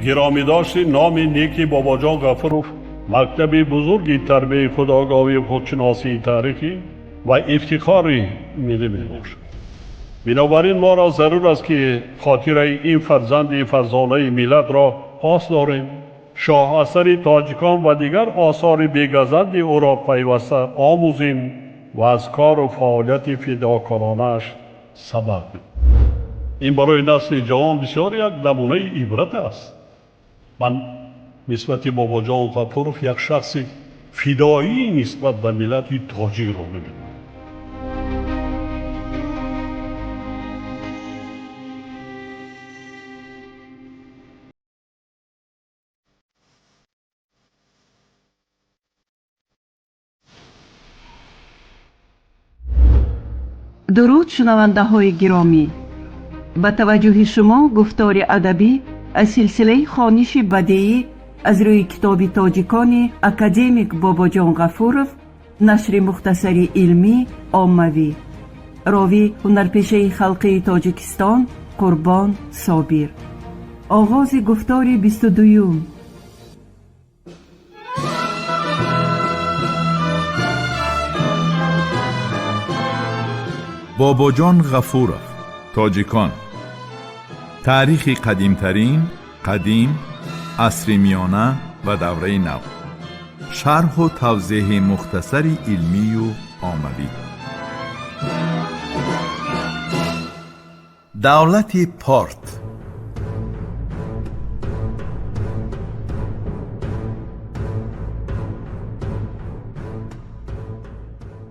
گرامی داشتی نام نیکی بابا جان غفورов مکتب بزرگی تربیت خودآگاهی و خودشناسی تاریخی و افتخاری ملی میباشد. بنابراین ما را ضرور است که خاطره این فرزند فرزانه ملت را پاس داریم. شاه اثر تاجیکان و دیگر آثار بیگزند او را پیوسته آموزیم و از کار و فعالیت فداکارانه‌اش سبق بگیریم. این برای نسل جوان بسیار یک نمونه عبرت است. من نسبت بابا جان غفورов یک شخص فدایی نسبت به ملت تاجیک را می‌بینم. درود شنونده های گرامی، با توجه شما گفتار ادبی از سلسله خوانش بدیعی از روی کتاب تاجیکان اکادمیک باباجان غفورов، نشر مختصری علمی عاموی، راوی هنرپیشه خلقی تاجیکستان قربان صابر. آغاز گفتار 22. باباجان غفورov، تاجیکان. تاریخ قدیمترین، قدیم، عصر میانه و دوره نو. شرح و توضیح مختصر علمی و عاموی. دولت پارت.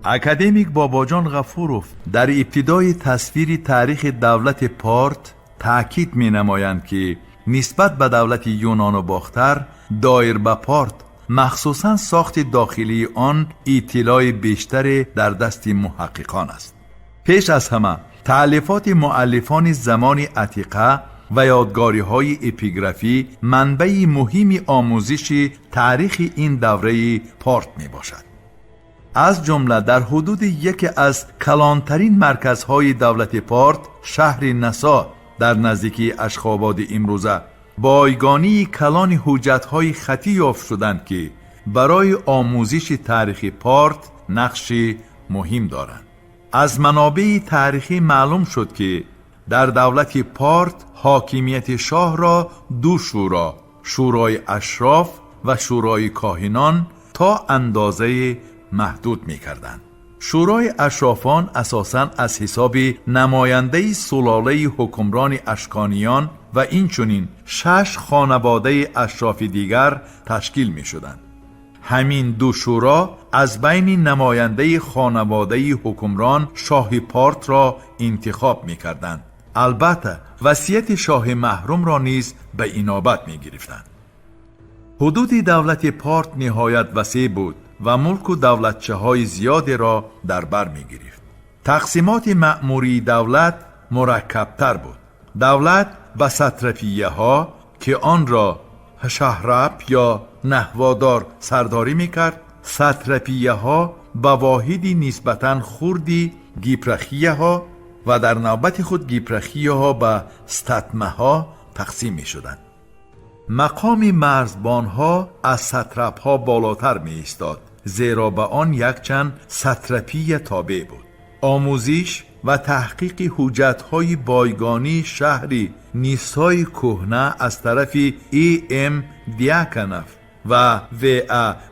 اکادمیک باباجان غفورov در ابتدای تصویر تاریخ دولت پارت تأکید می نمایند که نسبت به دولت یونان و باختر دایر به پارت، مخصوصاً ساخت داخلی آن اطلاع بیشتر در دست محققان است. پیش از همه تألیفات مؤلفان زمان عتیقه و یادگاری های اپیگرافی منبع مهمی آموزش تاریخ این دوره پارت می باشد. از جمله در حدود یکی از کلانترین مرکزهای دولت پارت، شهر نسا در نزدیکی اشخاباد امروزه، بایگانی کلان حجتهای خطی یافت شدند که برای آموزش تاریخ پارت نقش مهم دارند. از منابع تاریخی معلوم شد که در دولت پارت حاکمیت شاه را دو شورا، شورای اشراف و شورای کاهنان، تا اندازه محدود می کردند. شورای اشرافان اساساً از حساب نماینده سلاله حکمران اشکانیان و اینچنین 6 خانواده اشراف دیگر تشکیل می شدند. همین دو شورا از بین نماینده خانواده حکمران شاه پارت را انتخاب می کردند. البته وصیت شاه محروم را نیز به انابت می گرفتند. حدود دولت پارت نهایت وسیع بود و ملک و دولتچه های زیادی را در بر می گرفت. تقسیمات مأموری دولت مرکبتر بود. دولت به ساتراپیه ها که آن را شهرپ یا نحوادار سرداری می کرد، ساتراپیه ها به واحدی نسبتاً خردی گیپرخیه ها و در نوبت خود گیپرخیه ها به ستتمه ها تقسیم می شدند. مقام مرزبان ها از ساتراپ ها بالاتر می ایستاد، زیرا به آن یک چند ساتراپی تابع بود. آموزش و تحقیق حجت های بایگانی شهری نیسای کهنه از طرف ام دیاکنف و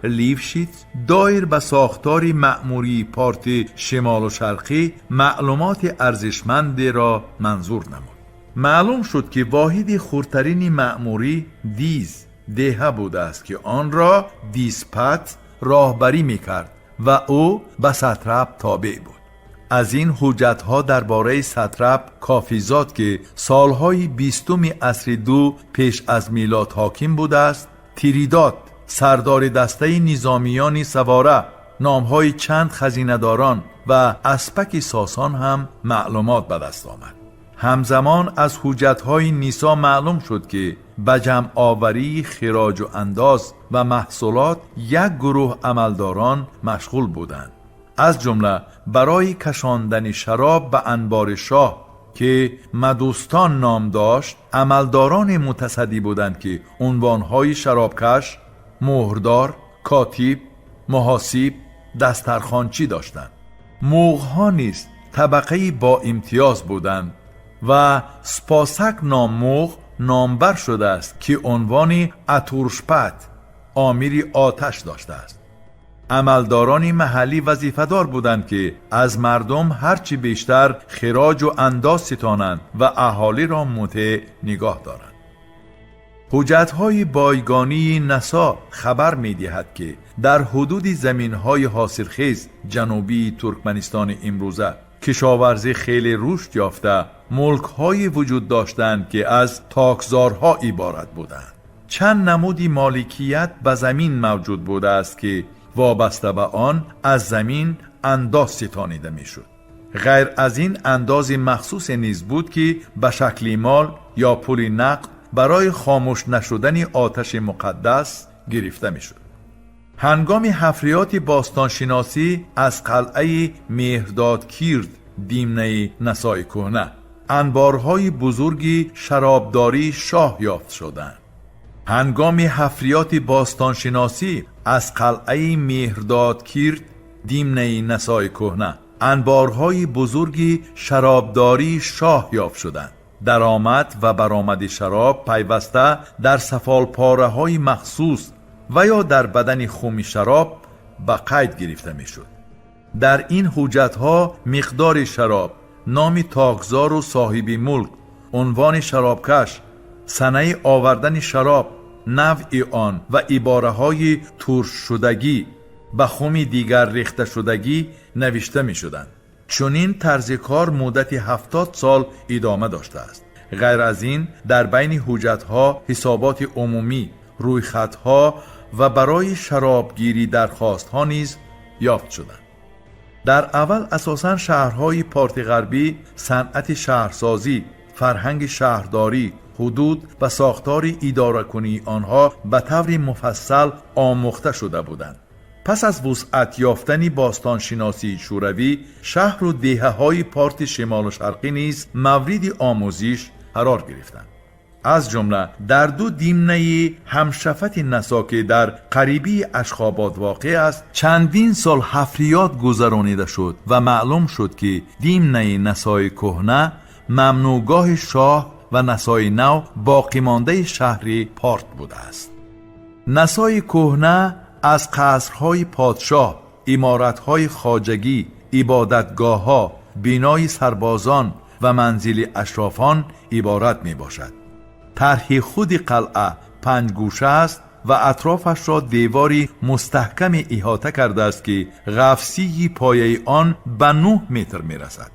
لیفشیت دایر به ساختار مأموری پارت شمال و شرقی معلومات ارزشمند را منظور نمود. معلوم شد که واحد خردترین مأموری دیه بوده است که آن را دیسپت راهبری میکرد و او به ساتراپ تابع بود. از این حجتها درباره ساتراپ کافی زاد که سالهای 20 عصر دو پیش از میلاد حاکم بوده است. تیریدات سردار دسته نظامیان سواره، نامهای چند خزینداران و اسپک ساسان هم معلومات به دست آمد. همزمان از حجتهای نیسا معلوم شد که به جمع آوری خراج و انداز و محصولات یک گروه عملداران مشغول بودند. از جمله برای کشاندن شراب به انبار شاه که مدوستان نام داشت عملداران متصدی بودند که عنوانهای شرابکش، مهردار، کاتب، محاسب، دسترخوانچی داشتند. موغها نیز طبقه با امتیاز بودند و سپاسک نام موغ نامبر شده است که عنوان اتورشپت، آمیری آتش داشته است. عملداران محلی وظیفه‌دار بودند که از مردم هرچی بیشتر خراج و انداز ستانند و اهالی را مطیع نگاه دارند. حجت‌های بایگانی نسا خبر می‌دهد که در حدود زمین‌های حاصلخیز جنوبی ترکمنستان امروزه کشاورزی خیلی رشد یافته ملک‌های وجود داشتند که از تاکزارها عبارت بودند. چند نمودی مالکیت به زمین موجود بوده است که وابسته به آن از زمین انداز ستانیده میشد. غیر از این انداز مخصوص نیز بود که به شکل مال یا پول نقد برای خاموش نشدن آتش مقدس گرفته میشد. هنگام حفریات باستانشناسی از قلعه مهردادکیرد دیمنه نسای کهنه انبارهای بزرگی شرابداری شاه یافت شدند. هنگام حفریات باستانشناسی از قلعه مهردادکیرد دیمنه نسای کهنه انبارهای بزرگی شرابداری شاه یافت شدند. درآمد و برآمد شراب پیوسته در سفالپاره های مخصوص و یا در بدن خم شراب به قید گرفته می شد. در این حجت ها مقدار شراب، نام تاکزار و صاحب ملک، عنوان شرابکش، سنه آوردن شراب، نوع آن و عباره های ترش شدگی به خم دیگر ریخته شدگی نوشته می شدند. چون این طرز کار مدت 70 سال ادامه داشته است. غیر از این در بین حجت ها حسابات عمومی، رویخط ها و برای شرابگیری درخواست ها نیز یافت شدند. در اول اساساً شهرهای پارت غربی صنعت شهرسازی، فرهنگ شهرداری، حدود و ساختار اداره کنی آنها به طور مفصل آموخته شده بودند. پس از وسعت یافتن باستانشناسی شوروی، شهر و دهه های پارت شمال و شرقی نیز مورد آموزش قرار گرفتند. از جمله در دو دیمنه همشفت نسا که در قریبی اشخاباد واقع است چندین سال حفریات گذرانیده شد و معلوم شد که دیمنه نسای کهنه ممنوعگاه شاه و نسای نو باقی مانده شهر پارت بوده است. نسای کهنه از قصرهای پادشاه، عمارتهای خواجگی، عبادتگاه‌ها، بینای سربازان و منزل اشرافان عبارت می باشد. طرح خود قلعه 5 گوشه است و اطرافش را دیواری مستحکم احاطه کرده است که قفسی پایه آن به 9 متر می رسد.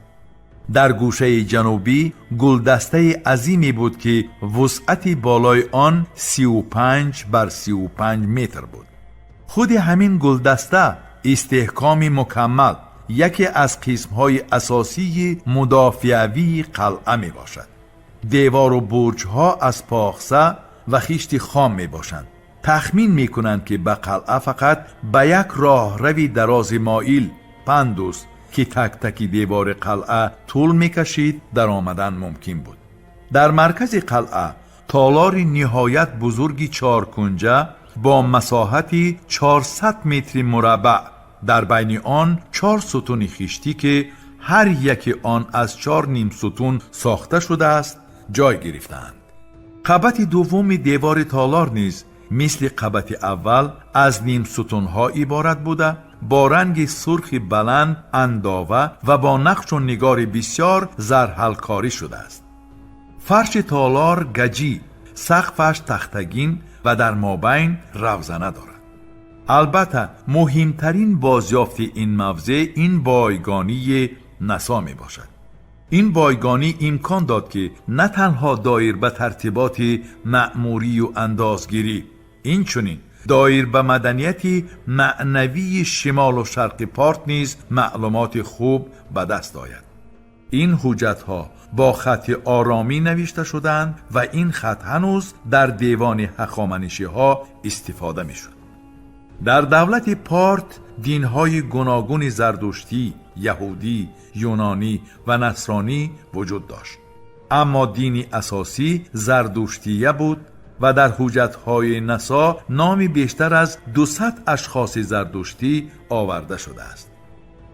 در گوشه جنوبی گلدسته عظیمی بود که وسعت بالای آن 35 بر 35 متر بود. خود همین گلدسته استحکام مکمل یکی از قسمهای اساسی مدافعوی قلعه می باشد. دیوار و برجها از پاخسه و خشت خام می باشند. تخمین می کنند که به قلعه فقط به یک راه روی دراز مایل پندوس که تک تک دیوار قلعه طول می کشید در آمدن ممکن بود. در مرکز قلعه تالار نهایت بزرگی 4 کنجه با مساحتی 400 متر مربع، در بین آن 4 ستون خشتی که هر یک آن از 4 نیم ستون ساخته شده است جای گرفتند. قبط دوم دیوار تالار نیز مثل قبط اول از نیم ستونها عبارت بوده، با رنگ سرخ بلند انداوه و با نقش و نگار بسیار زرحلکاری شده است. فرش تالار گجی، سقفش تختگین و در مابین روزنه دارد. البته مهمترین بازیافت این موضع این بایگانی نسا می باشد. این بایگانی امکان داد که نه تنها دایر به ترتیبات مأموری و اندازگیری، این چنین دایر به مدنیت معنوی شمال و شرق پارت نیز معلومات خوب به دست آید. این حجت ها با خط آرامی نوشته شدند و این خط هنوز در دیوان هخامنشی ها استفاده می شد. در دولت پارت دینهای گوناگون زردشتی، یهودی، یونانی و نصرانی وجود داشت. اما دینی اساسی زردشتیه بود و در حجتهای نسا نامی بیشتر از 200 اشخاص زردشتی آورده شده است.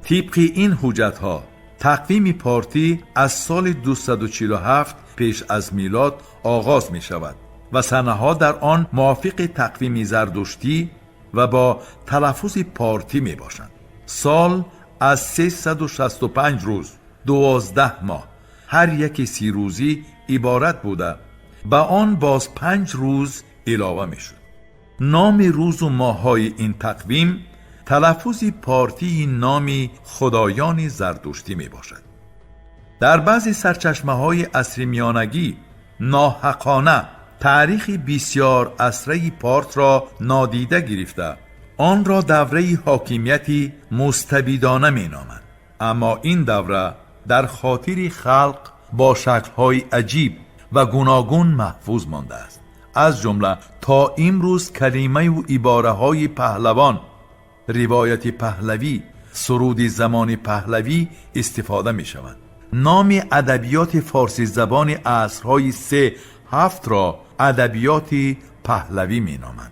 طبق این حجتها تقویم پارتی از سال 247 پیش از میلاد آغاز می شود و سنه ها در آن موافق تقویم زردشتی و با تلفظ پارتی می باشند. سال از 365 روز، 12 ماه، هر یک 30 روزی عبارت بوده، به آن باز 5 روز علاوه می شد. نام روز و ماه‌های این تقویم تلفظ پارتی نامی خدایان زردشتی می باشد. در بعضی سرچشمه های عصر میانگی ناحقانه تاریخ بسیار عصری پارت را نادیده گرفته آن را دوره حاکمیتی مستبدانه می نامند. اما این دوره در خاطر خلق با شکل‌های عجیب و گوناگون محفوظ مانده است. از جمله تا امروز کلمه و عباره‌های پهلوان، روایت پهلوی، سرود زمان پهلوی استفاده می شود. نام ادبیات فارسی زبان عصرهای 3-7 را ادبیات پهلوی می نامند.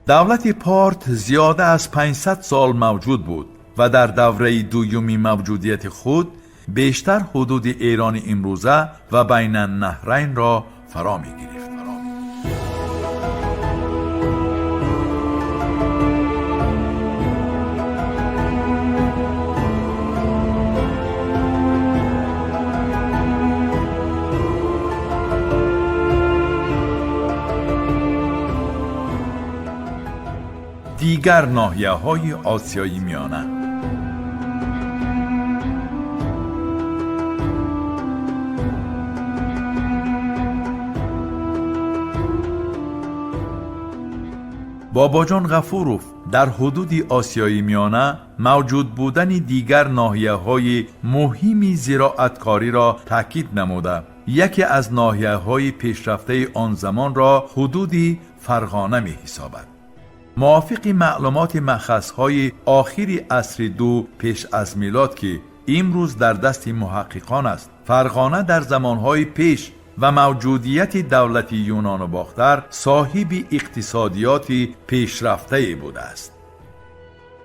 دولت پارت زیاده از 500 سال موجود بود و در دوره دومی موجودیت خود بیشتر حدود ایران امروزه و بین النهرین را فرا می گرفت. دیگر ناحیه‌های آسیای میانه. باباجان غفورов در حدود آسیای میانه موجود بودن دیگر ناحیه‌های مهمی زراعتکاری را تاکید نموده. یکی از ناحیه‌های پیشرفته آن زمان را حدود فرغانه می‌حسابد. موافق معلومات مخصهای آخر عصر 2 پیش از میلاد که امروز در دست محققان است، فرغانه در زمانهای پیش و موجودیت دولت یونان و باختر صاحب اقتصادیات پیشرفته بوده است.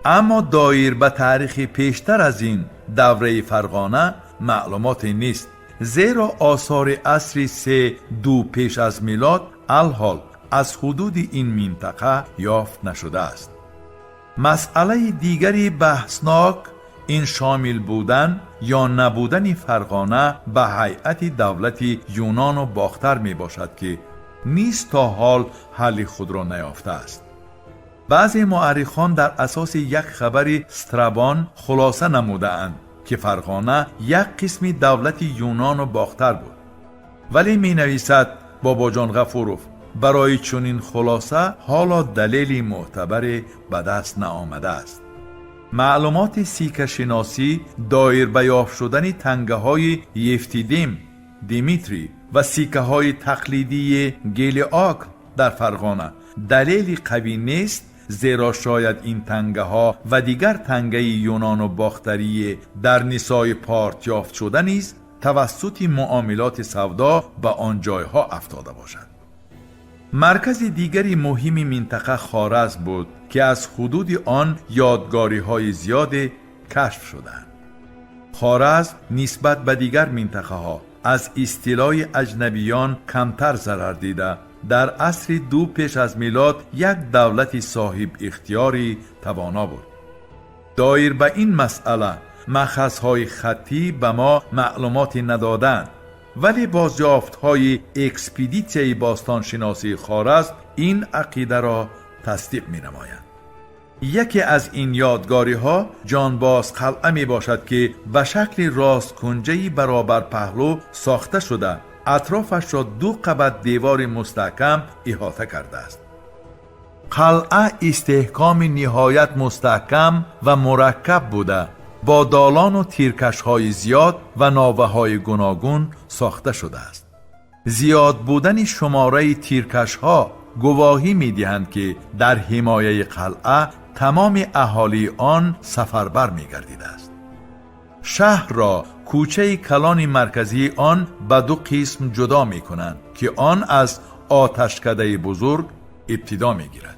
اما دایر به تاریخ پیشتر از این دوره فرغانه معلومات نیست، زیرا آثار عصر 3-2 پیش از میلاد الحال از حدود این منطقه یافت نشده است. مسئله دیگری بحثناک این شامل بودن یا نبودن فرغانه به هیئت دولت یونان و باختر می باشد که نیز تا حال حل خود را نیافته است. بعضی مورخان در اساس یک خبر استرابان خلاصه نموده اند که فرغانه یک قسم دولت یونان و باختر بود، ولی می نویسد باباجان غفورov برای چنین خلاصه حالا دلیلی معتبر به دست نآمده است. معلومات سیکه شناسی دایر به یافت شدن تنگه های یفتیدیم، دیمیتری و سیکه های تقلیدی گلیاک در فرغانه دلیلی قوی نیست، زیرا شاید این تنگه ها و دیگر تنگه یونان و باختری در نسای پارت یافت شده نیز توسط معاملات سودا به آن جایها افتاده باشد. مرکز دیگری مهمی منطقه خوارزم بود که از حدود آن یادگاری های زیاد کشف شدند. خوارزم نسبت به دیگر منطقه ها از اصطلاح اجنبیان کمتر ضرر دیده در عصر 2 پیش از میلاد یک دولت صاحب اختیاری توانا بود. دایر به این مسئله مخزهای خطی به ما معلوماتی ندادند، ولی بازیافت‌های اکسپدیسیون باستانشناسی خوارزم این عقیده را تصدیق می‌نمایند. یکی از این یادگاری‌ها جانباز قلعه می‌باشد که به شکل راست کنجه‌ای برابر پهلو ساخته شده، اطرافش را 2 قبت دیوار مستحکم احاطه کرده است. قلعه استحکام نهایت مستحکم و مرکب بوده، با دالان و تیرکش‌های زیاد و ناوه‌های گوناگون ساخته شده است. زیاد بودن شماره تیرکش‌ها گواهی می‌دهند که در حمایه قلعه تمام اهالی آن سفربر می‌گردیده است. شهر را کوچه کلان مرکزی آن به دو قسم جدا می‌کنند که آن از آتشکده بزرگ ابتدا می‌گیرد.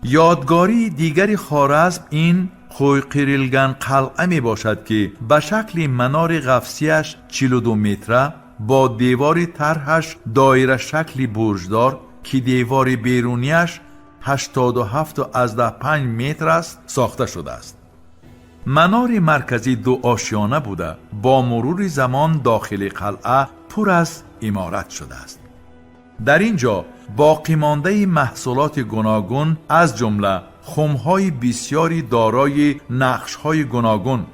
یادگاری دیگری خوارزم این خویقریلگن قلعه می باشد که به شکل منار قفسیش 42 متره با دیوار طرحش دایره شکل برجدار که دیوار بیرونیش 87.5 متر است ساخته شده است. منار مرکزی 2 آشیانه بوده با مرور زمان داخل قلعه پر از عمارت شده است. در اینجا باقی مانده محصولات گوناگون از جمله خم‌های بسیاری دارای نقش‌های گوناگون،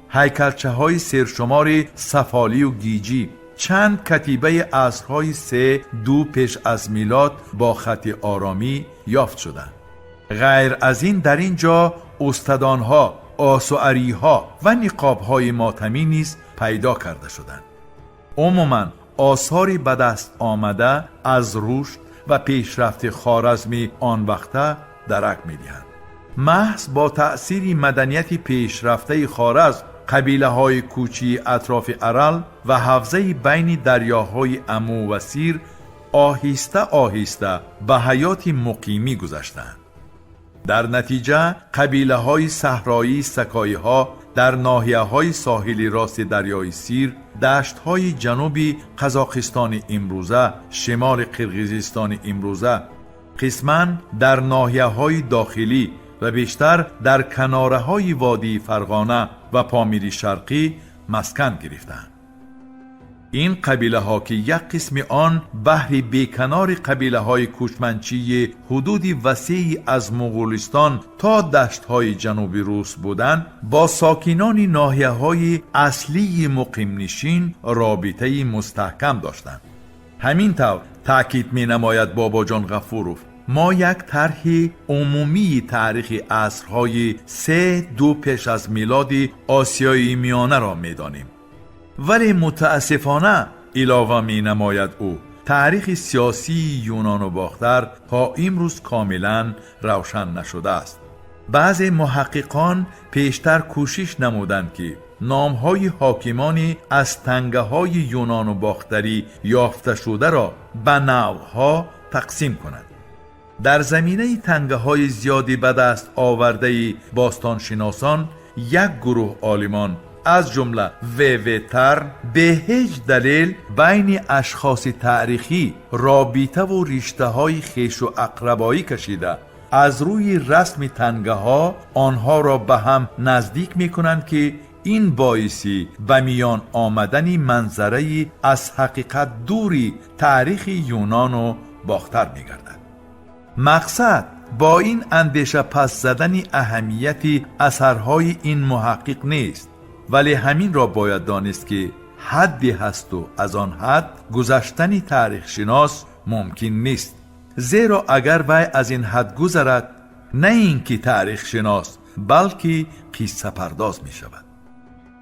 هیکلچه‌های سرشمار سفالی و گیجی، چند کتیبه عصرهای 3-2 پیش از میلاد با خط آرامی یافت شدند. غیر از این در اینجا استدانها، آسوئری‌ها و نقاب‌های ماتمی نیز پیدا کرده شدند. عموماً آثاری به دست آمده از رشد و پیشرفت خوارزمی آن وقته درک می‌دهند. محض با تأثیر مدنیت پیشرفته خوارزم، قبیله های کوچی اطراف ارل و حوزه بین دریاهای امو و سیر آهسته آهسته به حیات مقیمی گذشتند. در نتیجه قبیله های صحرایی سکایی ها در ناحیه های ساحلی راست دریای سیر، دشت های جنوبی قزاقستان امروزه، شمال قرقیزستان امروزه، قسماً در ناحیه های داخلی و بیشتر در کناره های وادی فرغانه و پامیری شرقی مسکن گرفتند. این قبیله ها که یک قسم آن بحر بیکنار قبیله های کوچمنچی حدودی وسیعی از مغولستان تا دشت های جنوبی روس بودند، با ساکنان ناحیه های اصلی مقیم نشین رابطه مستحکم داشتند. همین طور تأکید می نماید بابا جان غفوروف ما یک طرح عمومی تاریخ عصرهای 3-2 پیش از میلاد آسیای میانه را می دانیم. ولی متاسفانه علاوه می نماید او تاریخ سیاسی یونان و باختر تا امروز کاملا روشن نشده است. بعضی محققان پیشتر کوشش نمودند که نامهای حاکمانی از تنگه های یونان و باختری یافته شده را به نوعها تقسیم کنند. در زمینه تنگه های زیادی به دست آورده باستانشناسان یک گروه عالمان از جمله تر به هیچ دلیل بین اشخاص تاریخی رابطه و رشته های خویش و اقربایی کشیده از روی رسم تنگه ها آنها را به هم نزدیک می کنند که این باعثی به میان آمدن منظره از حقیقت دوری تاریخ یونان و باختر می گردد. مقصد با این اندیشه پس زدن اهمیت اثرهای این محقق نیست، ولی همین را باید دانست که حدی هست و از آن حد گذشتن تاریخ شناس ممکن نیست. زیرا اگر وی از این حد گذرد نه اینکه تاریخ شناس بلکه قصه پرداز می شود.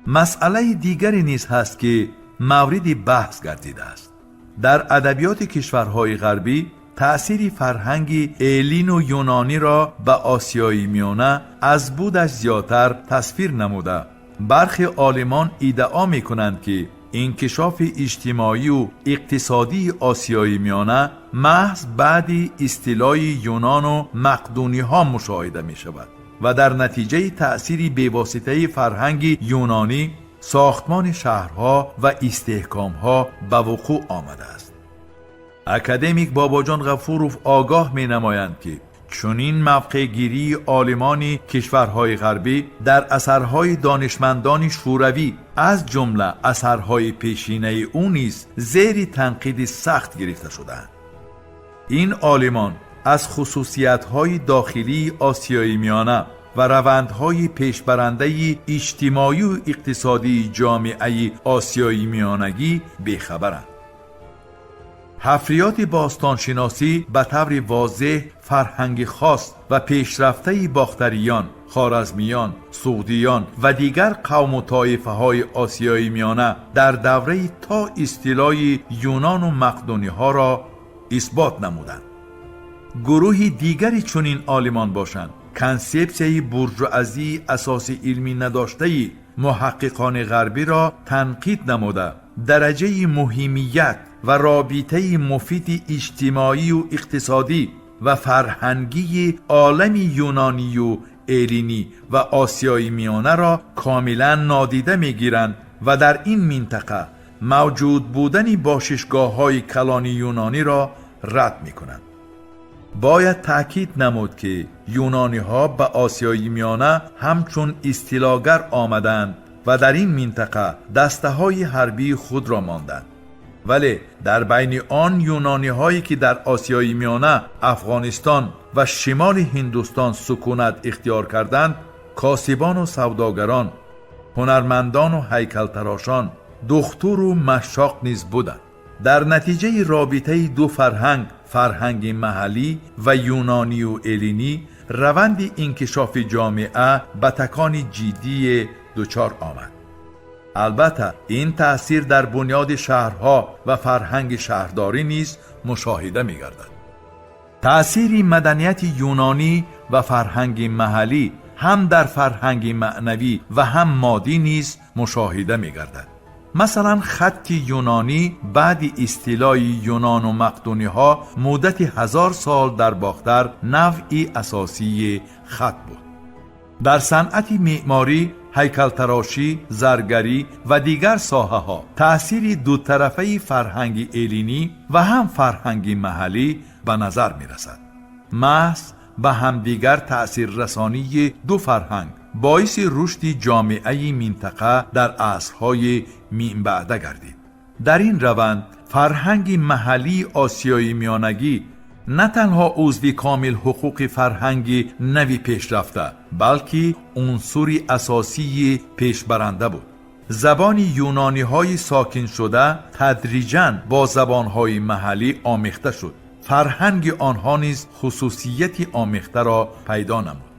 مسئله دیگری نیز هست که مورد بحث گردیده است. در ادبیات کشورهای غربی تأثیر فرهنگ ایلین و یونانی را به آسیای میانه از بودش زیادتر تصویر نموده. برخی عالمان ادعا می کنند که انکشاف اجتماعی و اقتصادی آسیای میانه محض بعد استیلای یونان و مقدونی ها مشاهده می شود و در نتیجه تأثیر بیواسطه فرهنگ یونانی ساختمان شهرها و استحکامها به وقوع آمده است. اکادمیک بابا جان غفوروف آگاه می نمایند که چنین موقع گیری عالمان کشورهای غربی در اثرهای دانشمندان شوروی از جمله اثرهای پیشینه او نیز زیر تنقید سخت گرفته شدند. این عالمان از خصوصیت‌های داخلی آسیای میانه و روندهای پیشبرنده اجتماعی و اقتصادی جامعه آسیای میانگی بیخبرند. حفریات باستانشناسی به طور واضح فرهنگ خاص و پیشرفته باختریان، خوارزمیان، سعودیان و دیگر قوم و طایفه های آسیای میانه در دوره تا استیلای یونان و مقدونی ها را اثبات نمودند. گروهی دیگری چنین عالمان باشند. کنسپسیای بورژوازی اساس علمی نداشته محققان غربی را تنقید نموده درجه مهمیت و رابطه مفید اجتماعی و اقتصادی و فرهنگی عالم یونانی و ایلینی و آسیای میانه را کاملا نادیده میگیرند و در این منطقه موجود بودن باششگاه‌های کلان یونانی را رد میکنند. باید تأکید نمود که یونانی ها به آسیای میانه همچون اصطلاحگر آمدند و در این منطقه دسته های حربی خود را ماندند. ولی در بین آن یونانی هایی که در آسیای میانه، افغانستان و شمال هندوستان سکونت اختیار کردند، کاسبان و سوداگران، هنرمندان و هیکلتراشان، دختور و مشاق نیز بودند. در نتیجه رابطه دو فرهنگ محلی و یونانی و ایلینی، روند انکشاف جامعه به تکان جدی دچار آمد. البته این تأثیر در بنیاد شهرها و فرهنگ شهرداری نیز مشاهده می گردد. تأثیر مدنیت یونانی و فرهنگ محلی هم در فرهنگ معنوی و هم مادی نیز مشاهده می گردد. مثلا خط یونانی بعد اصطلاح یونان و مقدونی ها مدت 1000 سال در باختر نوعی اساسی خط بود. در صنعت معماری، هیکلتراشی، زرگری و دیگر ساحه ها تأثیر دو طرفه فرهنگ ایلینی و هم فرهنگ محلی به نظر می رسد. محض به همدیگر تأثیر رسانی دو فرهنگ باعث رشد جامعه منطقه در عصرهای بعده گردید. در این روند فرهنگ محلی آسیای میانگی نه تنها عضو کامل حقوق فرهنگ نوی پیشرفته، بلکه عنصری اساسی پیشبرنده بود. زبان یونانی های ساکن شده تدریجاً با زبان های محلی آمیخته شد. فرهنگ آنها نیز خصوصیت آمیخته را پیدا نمود.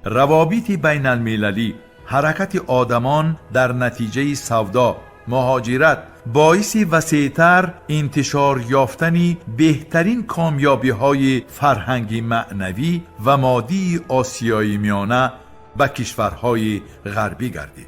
روابط بین المللی، حرکت آدمان در نتیجه سودا، مهاجرت باعث وسیع‌تر انتشار یافتن بهترین کامیابی های فرهنگ معنوی و مادی آسیای میانه به کشورهای غربی گردید.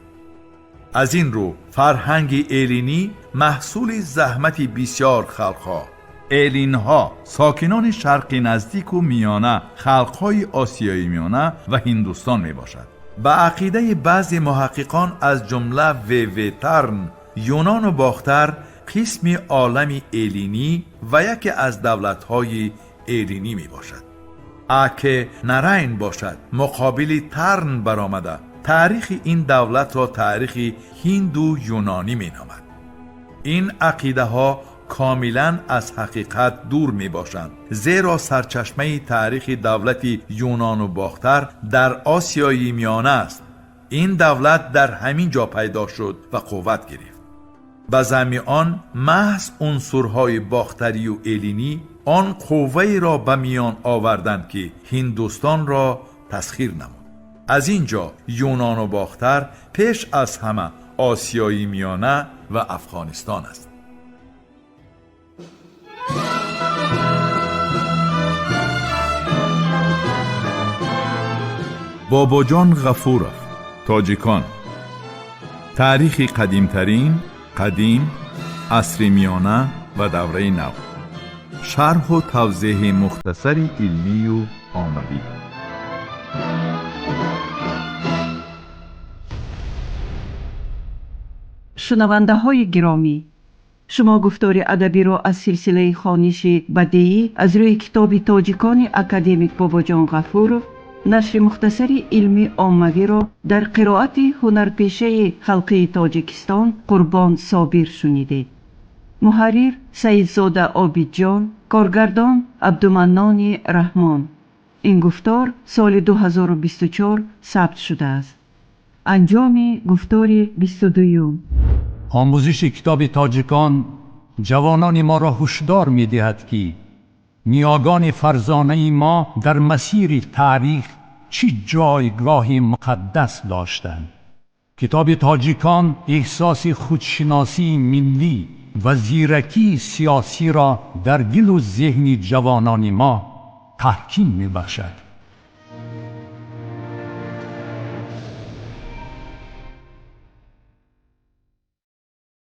از این رو فرهنگ ایلینی محصول زحمت بسیار خلقها، ایلینها ساکنان شرق نزدیک و میانه، خلقهای آسیای میانه و هندوستان می باشد. به عقیده بعضی محققان از جمله ترن، یونان و باختر قسم عالم ایلینی و یکی از دولت‌های ایلینی می باشد. اگه نرین باشد مقابل ترن برآمده، تاریخ این دولت را تاریخ هندو یونانی می نامد. این عقیده ها کاملا از حقیقت دور می باشند، زیرا سرچشمه تاریخ دولت یونان و باختر در آسیای میانه است. این دولت در همین جا پیدا شد و قوت گرفت. به زعم آن محض عنصرهای باختری و ایلینی آن قوه را به میان آوردند که هندوستان را تسخیر نمود. از اینجا یونان و باختر پیش از همه آسیای میانه و افغانستان است. باباجان غفورов، تاجیکان. تاریخ قدیمترین، قدیم، عصر میانه و دوره نو. شرح و توضیح مختصر علمی و عملی. شنونده های گرامی، شما گفتار ادبی را از سلسله خوانش بدیعی از روی کتاب تاجیکان اکادمیک باباجان غفورов، نشر مختصری علمی عاموی را در قرائت هنرپیشه خلقی تاجیکستان قربان صابر شنیدید. محرر سیدزاده عابدجان، کارگردان عبدالمنان رحمان. این گفتار سال 2024 ثبت شده است. انجام گفتار 22. آموزش کتاب تاجیکان جوانان ما را هشدار می دهد که نیاگان فرزانه ما در مسیر تاریخ چی جایگاه مقدس داشتند. کتاب تاجیکان احساس خودشناسی ملی و زیرکی سیاسی را در دل و ذهن جوانان ما تحکیم می بخشد.